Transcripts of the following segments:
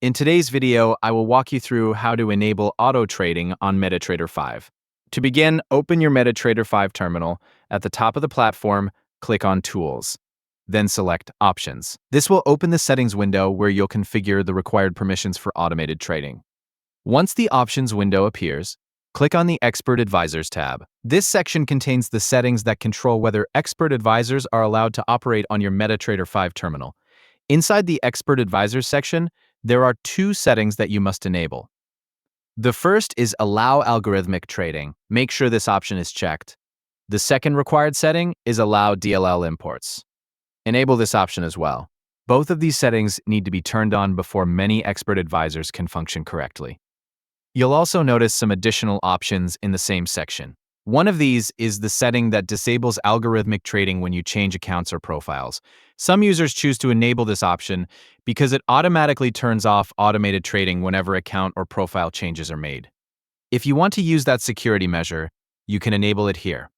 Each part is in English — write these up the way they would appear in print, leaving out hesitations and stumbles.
In today's video, I will walk you through how to enable auto trading on MetaTrader 5. To begin, open your MetaTrader 5 terminal. At the top of the platform, click on Tools. Then select Options. This will open the settings window where you'll configure the required permissions for automated trading. Once the Options window appears, click on the Expert Advisors tab. This section contains the settings that control whether expert advisors are allowed to operate on your MetaTrader 5 terminal. Inside the Expert Advisors section, there are two settings that you must enable. The first is Allow Algorithmic Trading. Make sure this option is checked. The second required setting is Allow DLL Imports. Enable this option as well. Both of these settings need to be turned on before many expert advisors can function correctly. You'll also notice some additional options in the same section. One of these is the setting that disables algorithmic trading when you change accounts or profiles. Some users choose to enable this option because it automatically turns off automated trading whenever account or profile changes are made. If you want to use that security measure, you can enable it here.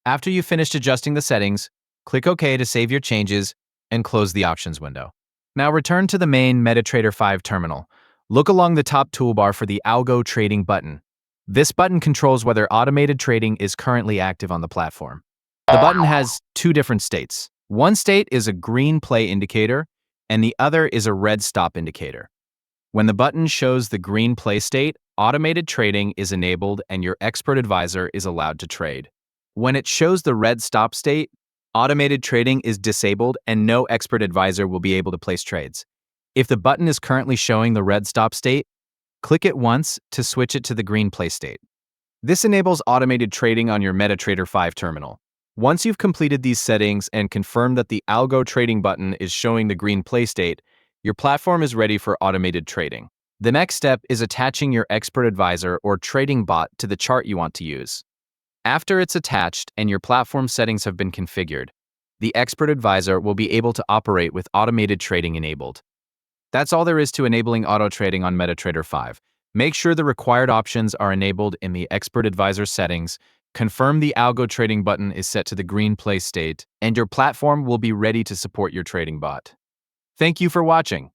After you've finished adjusting the settings, click OK to save your changes and close the options window. Now return to the main MetaTrader 5 terminal. Look along the top toolbar for the Algo Trading button. This button controls whether automated trading is currently active on the platform. The button has two different states. One state is a green play indicator, and the other is a red stop indicator. When the button shows the green play state, automated trading is enabled and your expert advisor is allowed to trade. When it shows the red stop state, automated trading is disabled and no expert advisor will be able to place trades. If the button is currently showing the red stop state, click it once to switch it to the green play state. This enables automated trading on your MetaTrader 5 terminal. Once you've completed these settings and confirmed that the Algo Trading button is showing the green play state, your platform is ready for automated trading. The next step is attaching your expert advisor or trading bot to the chart you want to use. After it's attached and your platform settings have been configured, the expert advisor will be able to operate with automated trading enabled. That's all there is to enabling auto trading on MetaTrader 5. Make sure the required options are enabled in the Expert Advisor settings, confirm the Algo Trading button is set to the green play state, and your platform will be ready to support your trading bot. Thank you for watching.